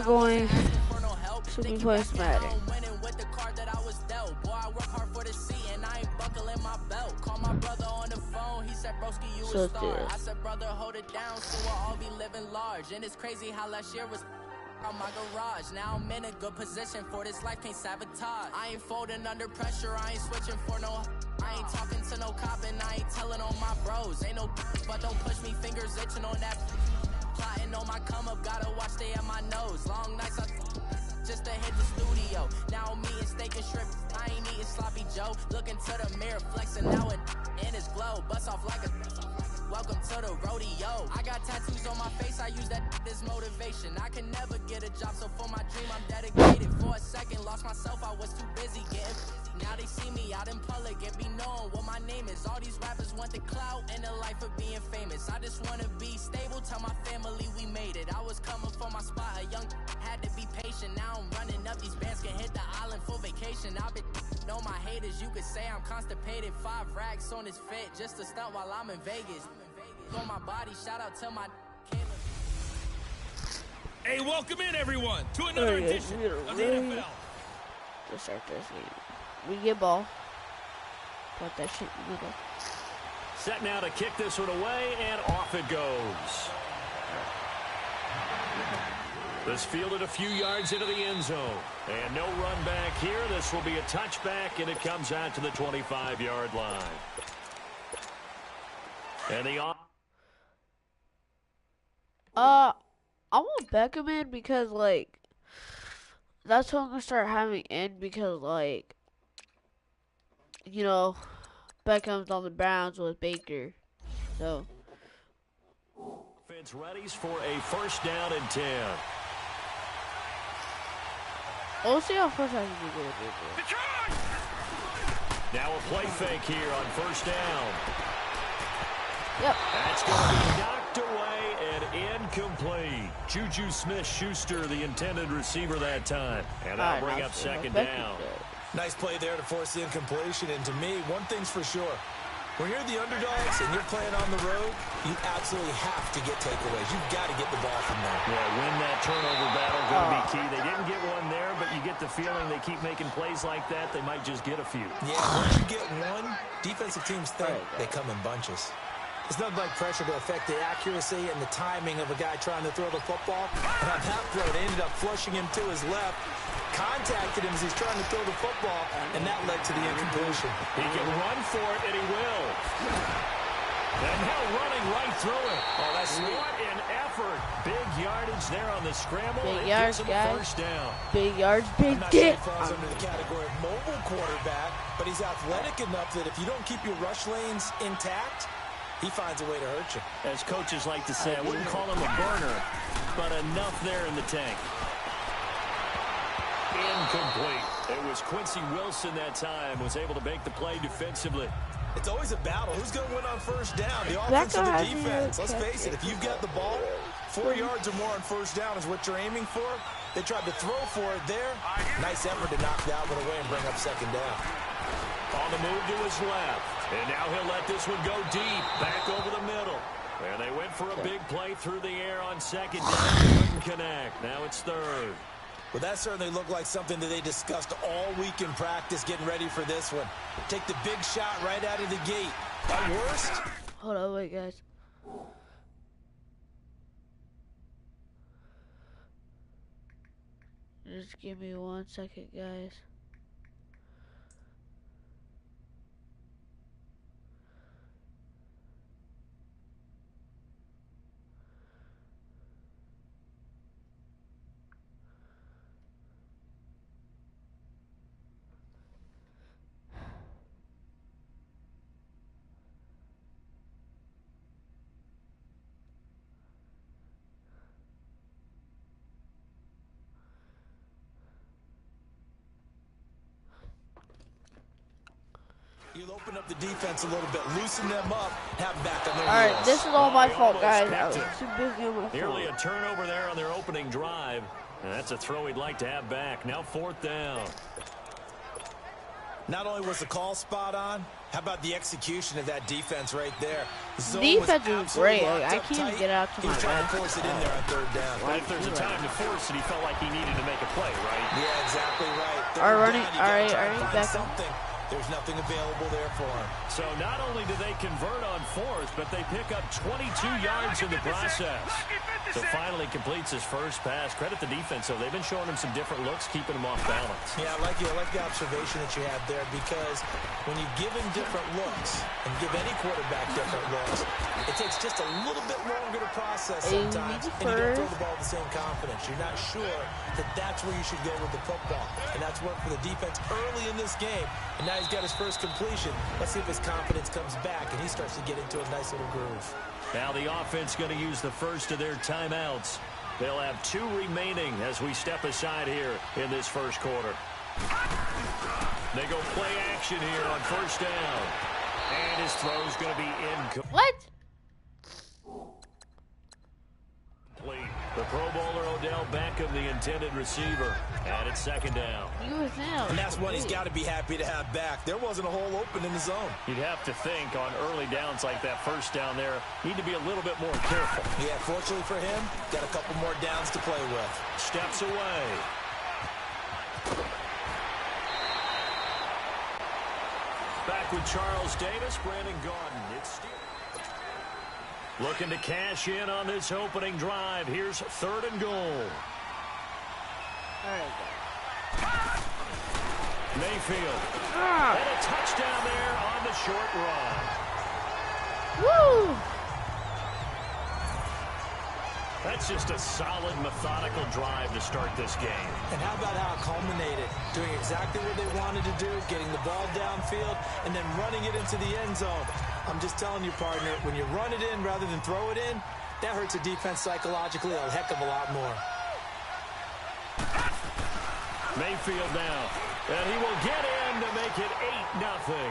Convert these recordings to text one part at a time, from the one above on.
Going to be playing Madden. So let's do this. I said, brother, hold it down, so we'll all be living large. And it's crazy how last year was on my garage. Now I'm in a good position for this life, can't sabotage. I ain't folding under pressure, I ain't switching for no. I ain't talking to no cop and I ain't telling on my bros. Ain't no but don't push me, fingers itching on that. Plotting on my come up, gotta watch stay at my nose. Long nights I just to hit the studio. Now I'm eating steak and shrimp, I ain't eating sloppy Joe. Looking to the mirror, flexing now it in his glow. Bust off like a welcome to the rodeo. I got tattoos on my face, I use that as motivation. I can never get a job, so for my dream I'm dedicated. For a second, lost myself, I was too busy getting. Now they see me out in public and be knowing what my name is. All these rappers want the clout and the life of being famous. I just wanna be stable, tell my family we made it. I was coming for my spot, a young had to be patient. Now I'm running up, these bands can hit the island for vacation. I've been know my haters, you could say I'm constipated. 5 racks on his fit, just to stunt while I'm in Vegas. On my body, shout out to my Hey, welcome in everyone to another edition of the NFL. Let's start this game. We get ball. Put that shit in the middle. Set now to kick this one away, and off it goes. This fielded a few yards into the end zone. And no run back here. This will be a touchback, and it comes out to the 25-yard line. And the I want Beckham in because, like, that's what I'm going to start having in because, like, you know, Beckham's on the Browns with Baker. So. Offense readies for a first down and 10. We'll see how first down can do. Now a play fake here on first down. Yep. That's going to be knocked away and incomplete. Juju Smith-Schuster, the intended receiver that time. And that'll bring up second down. Nice play there to force the incompletion. And to me, one thing's for sure. When you're the underdogs and you're playing on the road, you absolutely have to get takeaways. You've got to get the ball from there. Yeah, win that turnover battle going to be key. They didn't get one there, but you get the feeling they keep making plays like that, they might just get a few. Yeah, once you get one, defensive teams think they come in bunches. It's nothing like pressure to affect the accuracy and the timing of a guy trying to throw the football. And on that play, they ended up flushing him to his left, contacted him as he's trying to throw the football, and that led to the incompletion. He can run for it, and he will. And now running right through it. Oh, that's what an effort. Big yardage there on the scramble. Big yards, guys. First down. Big yards, big I'm not dick. sure he falls under the category of mobile quarterback, but he's athletic enough that if you don't keep your rush lanes intact, he finds a way to hurt you. As coaches like to say, I wouldn't call him a burner, but enough there in the tank. Incomplete. It was Quincy Wilson that time, was able to make the play defensively. It's always a battle. Who's going to win on first down? The offense or the defense? Let's face it, if you've got the ball, 4 yards or more on first down is what you're aiming for. They tried to throw for it there. Nice effort to knock that one away and bring up second down. On the move to his left. And now he'll let this one go deep, back over the middle. And they went for a big play through the air on second down. Couldn't connect. Now it's third. Well, that certainly looked like something that they discussed all week in practice, getting ready for this one. Take the big shot right out of the gate. At worst. Hold on, wait, guys. Just give me 1 second, guys. You'll open up the defense a little bit, loosen them up, have them back on their All right, heels. this is all my fault, guys. I was too busy on my phone. Nearly a turnover there on their opening drive. And that's a throw he'd like to have back. Now fourth down. Not only was the call spot on, how about the execution of that defense right there? Zone Defense was is great. absolutely Like, I locked up can't tight. get out to He my was trying back. to force it in there on third down. But if there's a time to force it, he felt like he needed to make a play, right? Yeah, exactly right. Are Third running? down, you All gotta right, try all to right, find back up. something. There's nothing available there for him. So not only do they convert on fourth, but they pick up 22 yards in the process. So finally completes his first pass. Credit the defense, though. They've been showing him some different looks, keeping him off balance. Yeah, I like the observation that you had there, because when you give him different looks and give any quarterback different looks, it takes just a little bit longer to process sometimes, and you don't throw the ball with the same confidence. You're not sure that that's where you should go with the football, and that's worked for the defense early in this game, and now he's got his first completion. Let's see if his confidence comes back and he starts to get into a nice little groove. Now the offense going to use the first of their timeouts. They'll have 2 remaining as we step aside here in this first quarter. They go play action here on first down. And his throw's going to be incomplete. What? The Pro Bowler Odell Beckham, the intended receiver. And it's second down. You were saying. And that's one he's got to be happy to have back. There wasn't a hole open in the zone. You'd have to think on early downs like that first down there, need to be a little bit more careful. Yeah, fortunately for him, got a couple more downs to play with. Steps away. Back with Charles Davis, Brandon Gaudin. It's still looking to cash in on this opening drive. Here's 3rd and goal. All right. Mayfield. And a touchdown there on the short run. Woo! That's just a solid, methodical drive to start this game. And how about how it culminated? Doing exactly what they wanted to do, getting the ball downfield, and then running it into the end zone. I'm just telling you, partner, when you run it in rather than throw it in, that hurts a defense psychologically a heck of a lot more. Mayfield now. And he will get in to make it 8-0.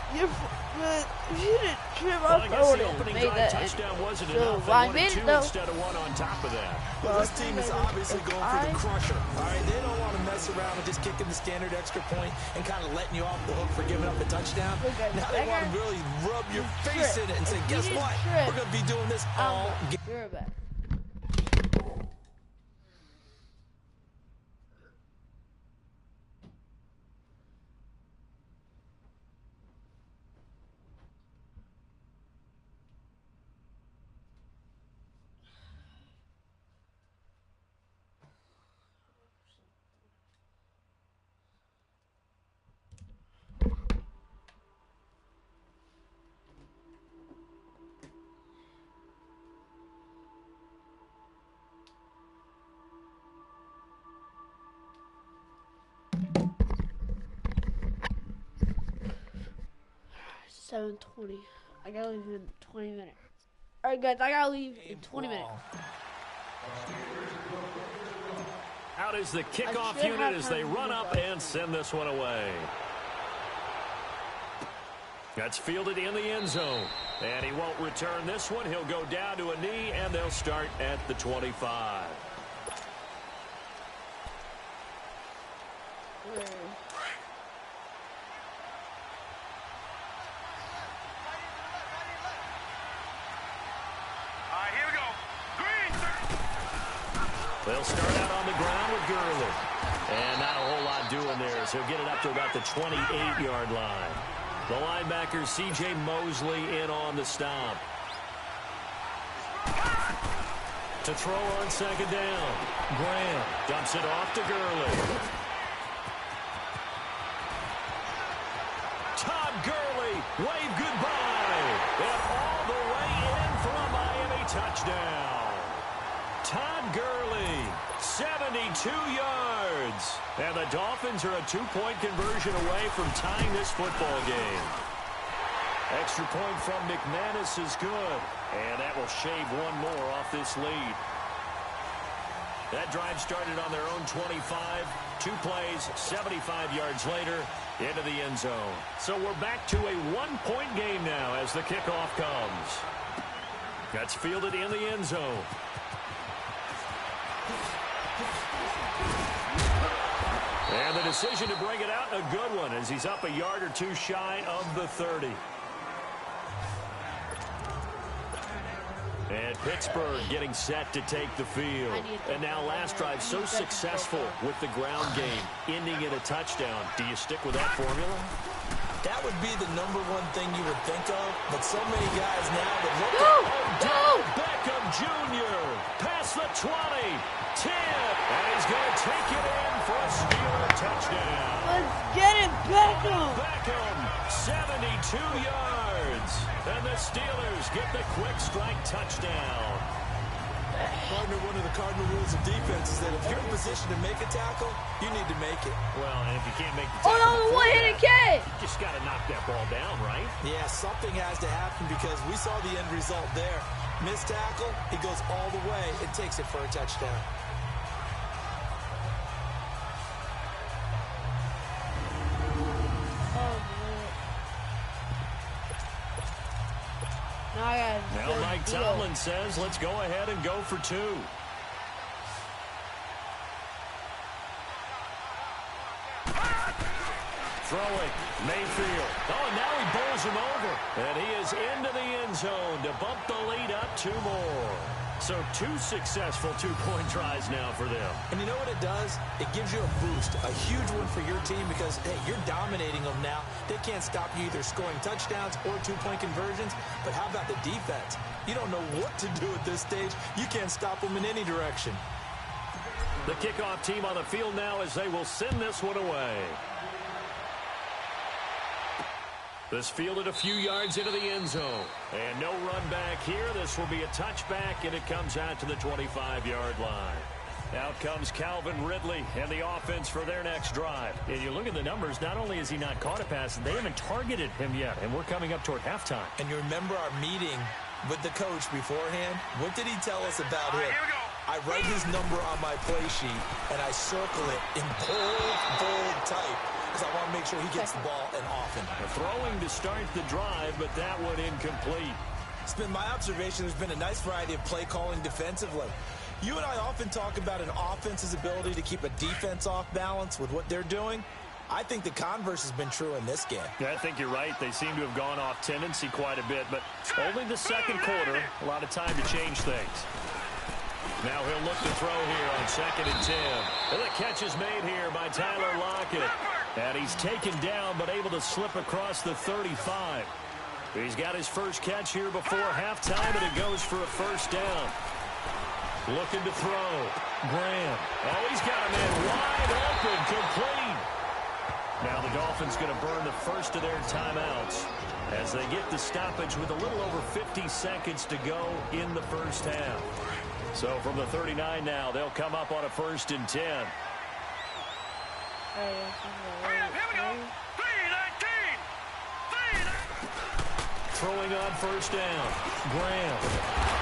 If you didn't trip Well, I up, guess I would the have opening made drive that. touchdown wasn't So, enough. They I wanted made 2 it, though. instead of 1 on top of that. Well, this team is obviously going for the crusher. All right, they don't want to mess around with just kicking the standard extra point and kind of letting you off the hook for giving up a touchdown. Now they want to really rub your face in it and say, guess what? We're going to be doing this all game. You're back. $7:20. I gotta leave in 20 minutes. Alright, guys, I gotta leave in 20 minutes. Out is the kickoff should unit have as they heard run you up guys. and send this one away. That's fielded in the end zone. And he won't return this one. He'll go down to a knee, and they'll start at the 25. They'll start out on the ground with Gurley. And not a whole lot doing there, so he'll get it up to about the 28-yard line. The linebacker, C.J. Mosley, in on the stop. To throw on second down. Graham dumps it off to Gurley. Todd Gurley, wave goodbye. And all the way in for a Miami touchdown. Todd Gurley, 72 yards. And the Dolphins are a 2-point conversion away from tying this football game. Extra point from McManus is good. And that will shave one more off this lead. That drive started on their own 25. 2 plays, 75 yards later, into the end zone. So we're back to a 1-point game now as the kickoff comes. That's fielded in the end zone. And the decision to bring it out, a good one, as he's up a yard or two shy of the 30. And Pittsburgh getting set to take the field. And now last drive so successful with the ground game, ending in a touchdown. Do you stick with that formula? That would be the #1 thing you would think of, but so many guys now that look at Beckham Jr. past the 20, 10, and he's going to take it in for a Steeler touchdown. Let's get it, Beckham! Beckham, 72 yards. And the Steelers get the quick strike touchdown. Partner, one of the cardinal rules of defense is that if you're in position to make a tackle, you need to make it. Well, and if you can't make the tackle, that was a one-handed catch. You just got to knock that ball down, right? Yeah, something has to happen because we saw the end result there. Missed tackle, he goes all the way and takes it for a touchdown. Now Mike Tomlin says, let's go ahead and go for 2. Throwing, Mayfield. Oh, and now he bowls him over. And he is into the end zone to bump the lead up 2 more. So 2 successful two-point tries now for them. And you know what it does? It gives you a boost, a huge one for your team because, hey, you're dominating them now. They can't stop you either scoring touchdowns or two-point conversions. But how about the defense? You don't know what to do at this stage. You can't stop them in any direction. The kickoff team on the field now as they will send this one away. This fielded a few yards into the end zone. And no run back here. This will be a touchback, and it comes out to the 25-yard line. Out comes Calvin Ridley and the offense for their next drive. And you look at the numbers, not only has he not caught a pass, they haven't targeted him yet, and we're coming up toward halftime. And you remember our meeting with the coach beforehand? What did he tell us about him? I write his number on my play sheet, and I circle it in bold type. I want to make sure he gets the ball and often. Throwing to start the drive, but that one incomplete. It's been my observation there's been a nice variety of play calling defensively. You and I often talk about an offense's ability to keep a defense off balance with what they're doing. I think the converse has been true in this game. Yeah, I think you're right. They seem to have gone off tendency quite a bit, but only the second quarter, a lot of time to change things. Now he'll look to throw here on 2nd and 10. And the catch is made here by Tyler Lockett. And he's taken down but able to slip across the 35. He's got his first catch here before halftime, and it goes for a first down. Looking to throw. Graham. Oh, he's got a man wide open, complete. Now the Dolphins going to burn the first of their timeouts as they get the stoppage with a little over 50 seconds to go in the first half. So from the 39 now, they'll come up on a 1st and 10. Throwing on first down. Graham.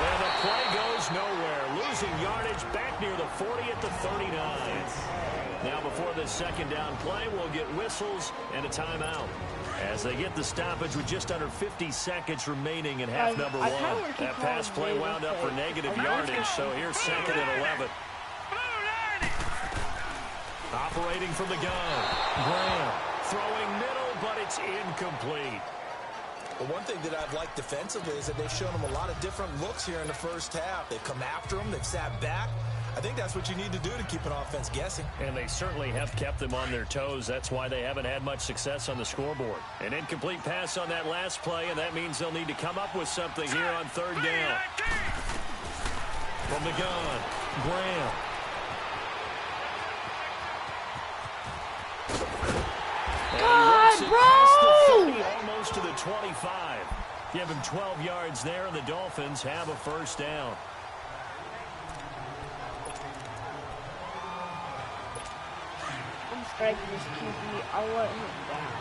And the play goes nowhere. Losing yardage back near the 40 at the 39. Now before this second down play, we'll get whistles and a timeout. As they get the stoppage with just under 50 seconds remaining in half number 1. That pass play wound up for negative yardage, so here's 2nd and 11. Operating from the gun. Graham throwing middle, but it's incomplete. Well, one thing that I've liked defensively is that they've shown them a lot of different looks here in the first half. They've come after them. They've sat back. I think that's what you need to do to keep an offense guessing. And they certainly have kept them on their toes. That's why they haven't had much success on the scoreboard. An incomplete pass on that last play, and that means they'll need to come up with something here on 3rd down. From the gun, Graham. God, bro! The 30, almost to the 25. Give him 12 yards there, and the Dolphins have a first down. I'm striking this QB. I'll let him down.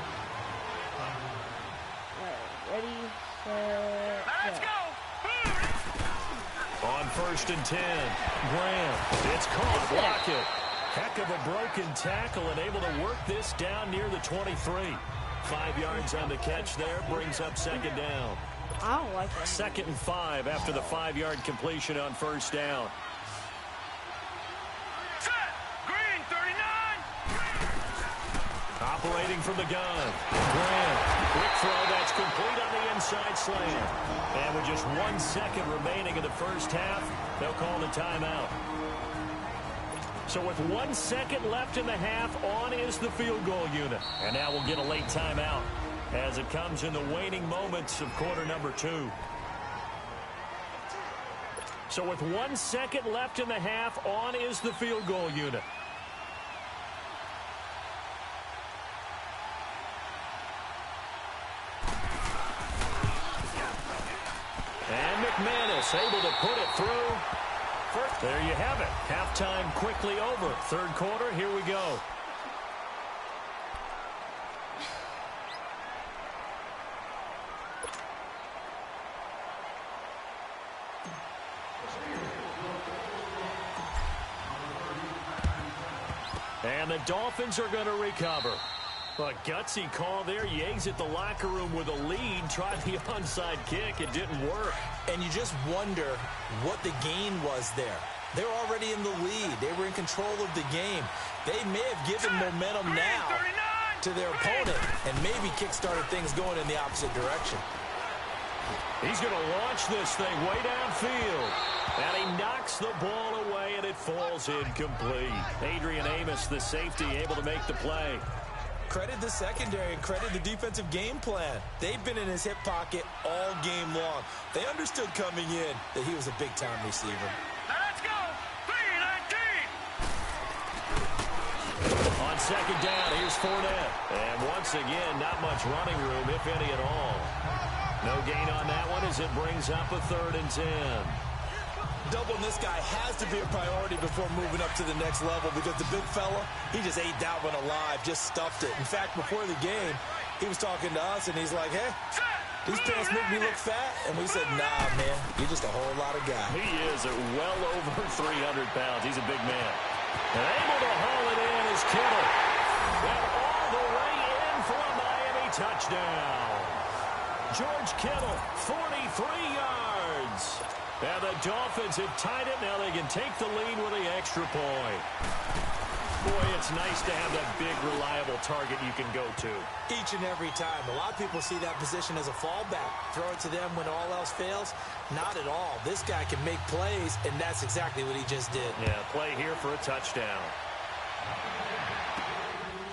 Alright, ready, set, Let's go! On 1st and 10, Graham. It's caught. Lockett. Heck of a broken tackle and able to work this down near the 23. 5 yards on the catch there, brings up 2nd down. I don't like that. 2nd and 5 after the 5-yard completion on 1st down. Set! Green, 39! Operating from the gun. Grant. Quick throw that's complete on the inside slant. And with just 1 second remaining in the first half, they'll call the timeout. So with 1 second left in the half, on is the field goal unit. And now we'll get a late timeout as it comes in the waning moments of quarter number 2. So with 1 second left in the half, on is the field goal unit. And McManus able to put it through. There you have it. Halftime quickly over. Third quarter, here we go. And the Dolphins are going to recover. A gutsy call there. You exit the locker room with a lead. Tried the onside kick. It didn't work. And you just wonder what the gain was there. They're already in the lead. They were in control of the game. They may have given momentum now to their opponent and maybe kick-started things going in the opposite direction. He's going to launch this thing way downfield. And he knocks the ball away, and it falls incomplete. Adrian Amos, the safety, able to make the play. Credit the secondary and credit the defensive game plan. They've been in his hip pocket all game long. They understood coming in that he was a big-time receiver. Let's go! 3-19! On second down, here's Fournette. And once again, not much running room, if any at all. No gain on that one as it brings up a 3rd and 10. Doubling this guy has to be a priority before moving up to the next level because the big fella, he just ate that one alive, just stuffed it. In fact, before the game, he was talking to us, and he's like, hey, these pants make me look fat. And we said, nah, man, you're just a whole lot of guy. He is at well over 300 pounds. He's a big man. And able to haul it in is Kittle. And all the way in for a Miami touchdown. George Kittle, 43 yards. And the Dolphins have tied it. Now they can take the lead with the extra point. Boy, it's nice to have that big, reliable target you can go to. Each and every time. A lot of people see that position as a fallback. Throw it to them when all else fails. Not at all. This guy can make plays, and that's exactly what he just did. Yeah, play here for a touchdown.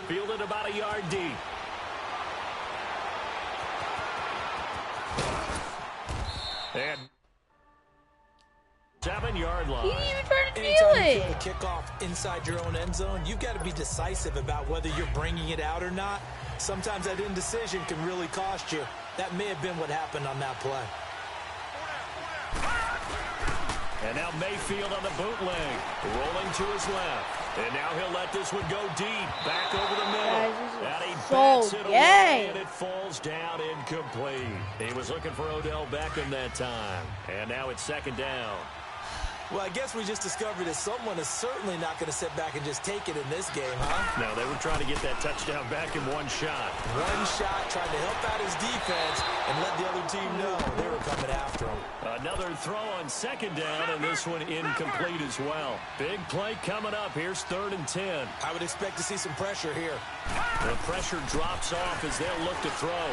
Fielded about a yard deep. And 7-yard line. He didn't even try to Anytime feel you it. feel the kickoff inside your own end zone, you've got to be decisive about whether you're bringing it out or not. Sometimes that indecision can really cost you. That may have been what happened on that play. And now Mayfield on the bootleg. Rolling to his left. And now he'll let this one go deep. Back over the middle. And he bats it away, and it falls down incomplete. He was looking for Odell Beckham that time. And now it's 2nd down. Well, I guess we just discovered that someone is certainly not going to sit back and just take it in this game, huh? No, they were trying to get that touchdown back in one shot. One shot, trying to help out his defense and let the other team know they were coming after him. Another throw on 2nd down, and this one incomplete as well. Big play coming up. Here's 3rd and 10. I would expect to see some pressure here. The pressure drops off as they'll look to throw.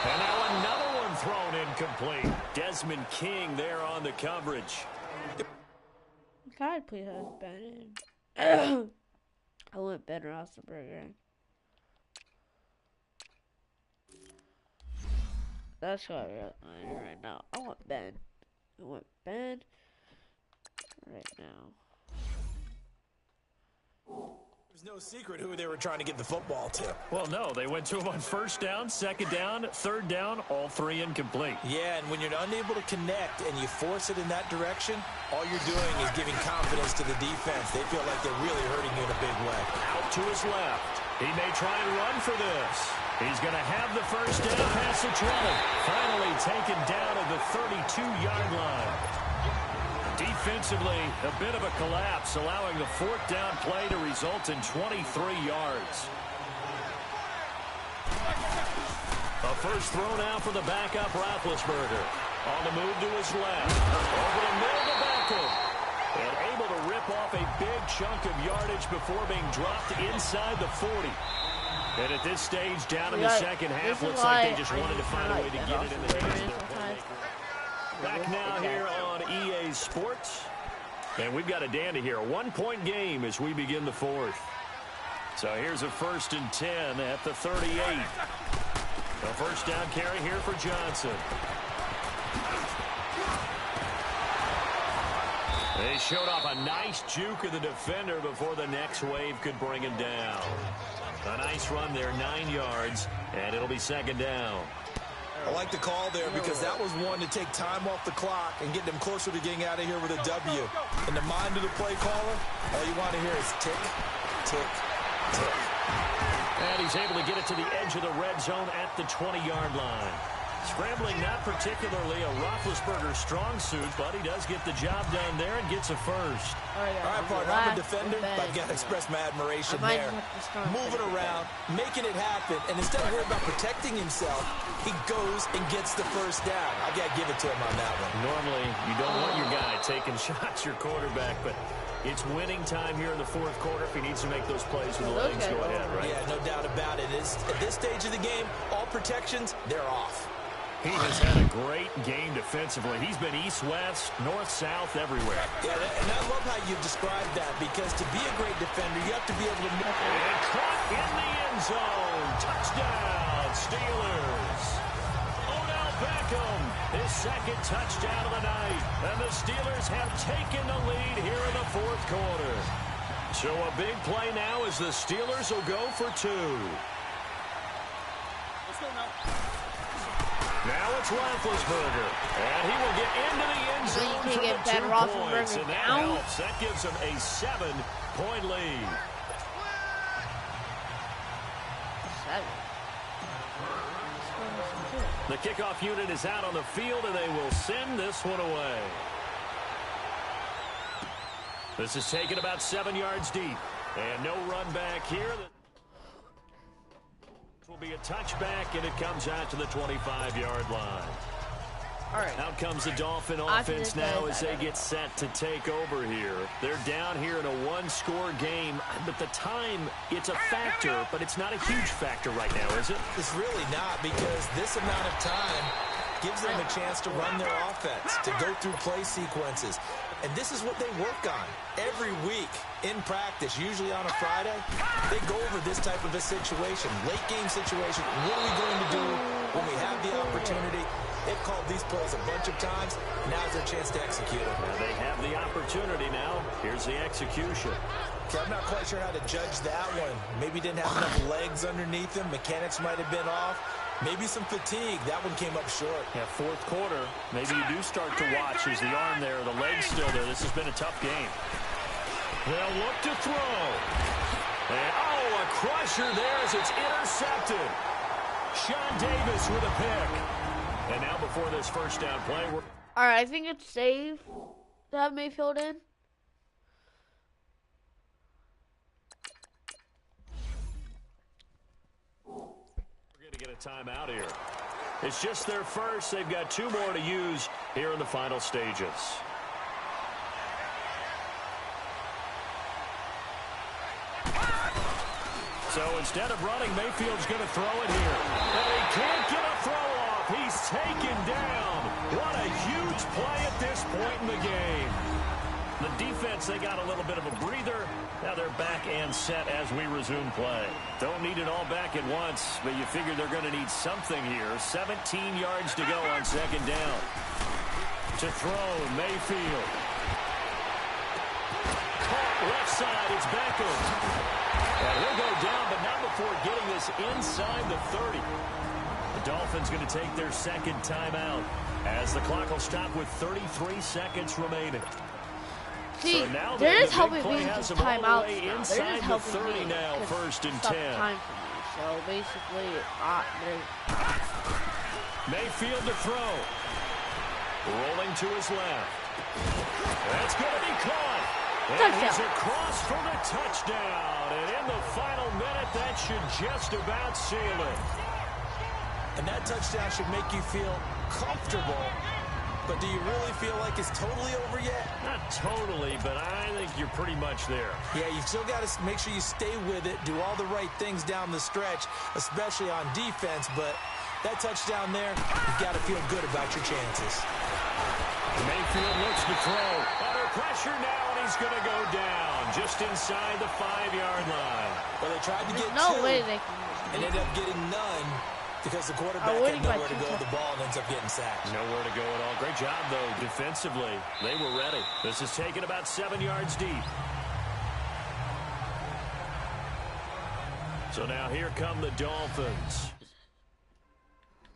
And now another one thrown incomplete. Desmond King there on the coverage. God, please have Ben. I want Ben Roethlisberger. That's what I really want right now. I want Ben. I want Ben right now. There's no secret who they were trying to get the football to. Well, no, they went to him on 1st down, 2nd down, 3rd down, all 3 incomplete. Yeah, and when you're unable to connect and you force it in that direction, all you're doing is giving confidence to the defense. They feel like they're really hurting you in a big way. Out to his left. He may try and run for this. He's going to have the 1st down pass to 20. Finally taken down at the 32-yard line. Defensively, a bit of a collapse, allowing the 4th down play to result in 23 yards. A first throw now for the backup Roethlisberger. On the move to his left. Over the middle to Beckham. And able to rip off a big chunk of yardage before being dropped inside the 40. And at this stage, down in the second half, looks like they just wanted to find a way to get it in the hands of their playmakers. Back now here on EA Sports. And we've got a dandy here. A 1-point game as we begin the fourth. So here's a 1st and 10 at the 38. A first down carry here for Johnson. They showed off a nice juke of the defender before the next wave could bring him down. A nice run there, 9 yards, and it'll be 2nd down. I like the call there because that was one to take time off the clock and get them closer to getting out of here with a W. In the mind of the play caller, all you want to hear is tick, tick, tick. And he's able to get it to the edge of the red zone at the 20-yard line. Scrambling, not particularly a Roethlisberger strong suit, but he does get the job done there and gets a first. All right, partner, I'm a defender, but I've got to express my admiration there. Moving around, making it happen, and instead of worrying about protecting himself, he goes and gets the first down. I've got to give it to him on that one. Normally, you don't want your guy taking shots, your quarterback, but it's winning time here in the fourth quarter. If he needs to make those plays with the legs, go ahead, right? Yeah, no doubt about it. At this stage of the game, all protections, they're off. He has had a great game defensively. He's been east-west, north-south, everywhere. Yeah, and I love how you described that because to be a great defender, you have to be able to move. And caught in the end zone. Touchdown, Steelers. Odell Beckham, his 2nd touchdown of the night. And the Steelers have taken the lead here in the fourth quarter. So a big play now as the Steelers will go for 2. Let's go now. Now it's Roethlisberger, and he will get into the end zone for the 2 points, and that helps. That gives him a 7-point lead. 7. The kickoff unit is out on the field, and they will send this one away. This is taken about 7 yards deep, and no run back here. Will be a touchback, and it comes out to the 25-yard line. All right. Out comes the Dolphin offense now as they get set to take over here. They're down here in a 1-score game, but the time, it's a factor, but it's not a huge factor right now, is it? It's really not because this amount of time gives them a chance to run their offense, to go through play sequences. And this is what they work on every week in practice, usually on a Friday. They go over this type of a situation, late game situation. What are we going to do when we have the opportunity? They've called these plays a bunch of times. Now's their chance to execute them. Now they have the opportunity now. Here's the execution. Okay, I'm not quite sure how to judge that one. Maybe didn't have enough legs underneath him. Mechanics might have been off. Maybe some fatigue. That one came up short. Yeah, fourth quarter. Maybe you do start to watch as the arm there, the leg's still there. This has been a tough game. They'll look to throw. And, a crusher there as it's intercepted. Sean Davis with a pick. And now before this first down play, all right, I think it's safe to have Mayfield in. Get a timeout here. It's just their first. They've got 2 more to use here in the final stages. So instead of running, Mayfield's going to throw it here. And he can't get a throw off. He's taken down. What a huge play at this point in the game. The defense, they got a little bit of a breather. Now they're back and set as we resume play. Don't need it all back at once, but you figure they're going to need something here. 17 yards to go on 2nd down. To throw, Mayfield. Caught left side, it's Beckham. And he'll go down, but not before getting this inside the 30. The Dolphins going to take their 2nd timeout as the clock will stop with 33 seconds remaining. See, so they're just helping me with these timeouts. They're just helping me now, 1st and 10. Time for me. So basically, Mayfield to throw. Rolling to his left. That's going to be caught. And he's across for the touchdown. And in the final minute, that should just about seal it. And that touchdown should make you feel comfortable But do you really feel like it's totally over yet? Not totally, but I think you're pretty much there. Yeah, you still got to make sure you stay with it, do all the right things down the stretch, especially on defense. But that touchdown there, you've got to feel good about your chances. Mayfield looks to throw. Under pressure now, and he's going to go down just inside the 5-yard line. Well, they tried to get No two way they can. and ended up getting none because the quarterback had nowhere to go with the ball and ends up getting sacked. Nowhere to go at all. Great job, though, defensively. They were ready. This is taken about 7 yards deep. So now here come the Dolphins.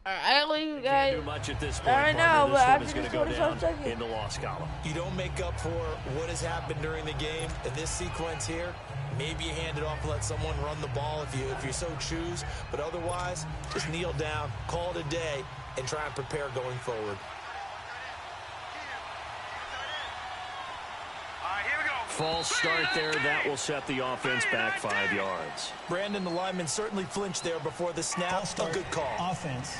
Alright, I gotta leave you guys. Can't do much at this point. Right now, but this one after is going this to go 45 down seconds. in the loss column. You don't make up for what has happened during the game in this sequence here. Maybe you hand it off and let someone run the ball if you so choose. But otherwise, just kneel down, call it a day, and try and prepare going forward. False start there. That will set the offense back 5 yards. Brandon, the lineman certainly flinched there before the snap. A good call. Offense.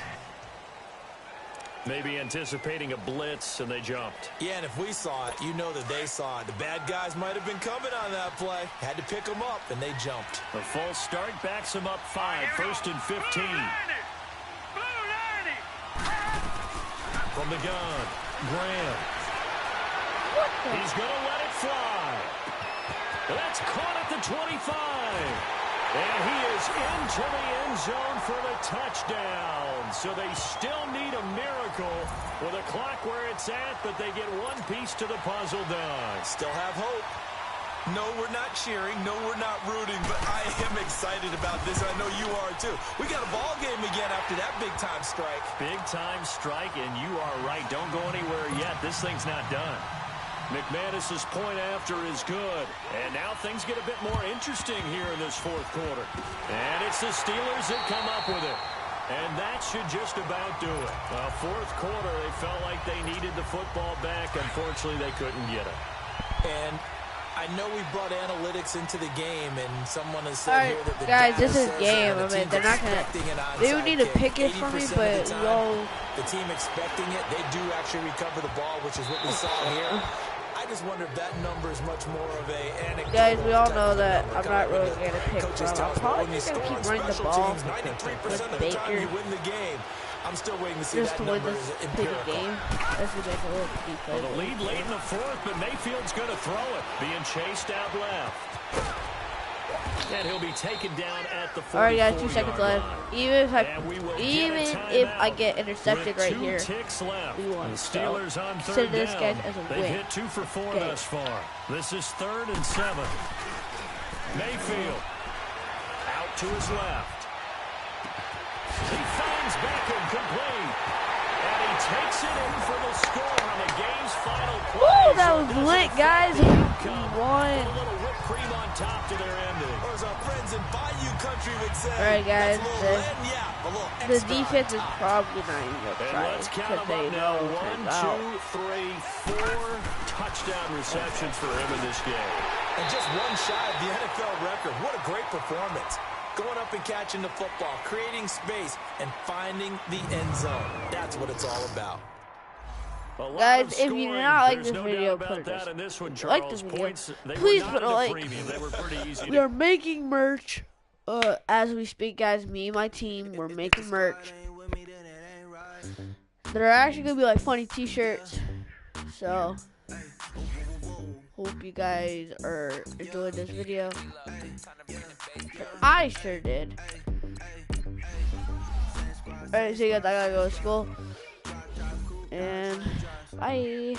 Maybe anticipating a blitz, and they jumped. Yeah, and if we saw it, you know that they saw it. The bad guys might have been coming on that play. Had to pick them up, and they jumped. A false start backs them up 5. First and 15. From the gun, Graham. He's going to let it fly. That's caught at the 25. And he is into the end zone for the touchdown. So they still need a miracle with a clock where it's at, but they get one piece to the puzzle done. Still have hope. No, we're not cheering. No, we're not rooting, but I am excited about this. I know you are, too. We got a ball game again after that big-time strike. Big-time strike, and you are right. Don't go anywhere yet. This thing's not done. McManus's point after is good. And now things get a bit more interesting here in this fourth quarter. And it's the Steelers that come up with it. And that should just about do it. Fourth quarter, they felt like they needed the football back. Unfortunately, they couldn't get it. And I know we brought analytics into the game, and someone has said here that the guys, data this is says game. that I mean, they're not gonna. They would need to pick it for me, but the team expecting it, they do actually recover the ball, which is what we saw here. I just wonder if that number is much more of a anecdotal. Guys, we all know that I'm not really going to pick from. I'm probably just going to keep running the ball with Baker. You win the game. I'm still waiting to see Just that to win number this is big empirical. game. That's what make a little key play. Well, the lead late in the fourth, but Mayfield's going to throw it. Being chased out left. And he'll be taken down at the 44-yard line. Alright, guys, 2 seconds left. Even if I get intercepted right here, left. we won. The Steelers on Consider third this, down. guys, as a They've win. hit 2 for 4 Okay. thus far. This is 3rd and 7. Mayfield out to his left. He finds Beckham complete. And he takes it in for the score on the game's final play. Woo, that was lit, guys. We A won. little whipped cream on top to their ending. Or as our friends in Bayou Country would say, Alright, guys, that's a little lagniappe, a little The extra defense is on top. probably not even going to And try let's count because them they up now. know it's 1, out. 2, 3, 4 touchdown receptions for him in this game. And just one shy of the NFL record. What a great performance. Going up and catching the football, creating space, and finding the end zone. That's what it's all about. Guys, if you do not like this video, put put it it in this one, like this video. Please put a like. They were pretty easy We are making merch as we speak, guys. Me and my team, we're making merch. They're actually going to be like funny t-shirts. So, hope you guys are enjoying this video. I sure did. Alright, see you guys. I gotta go to school. And bye.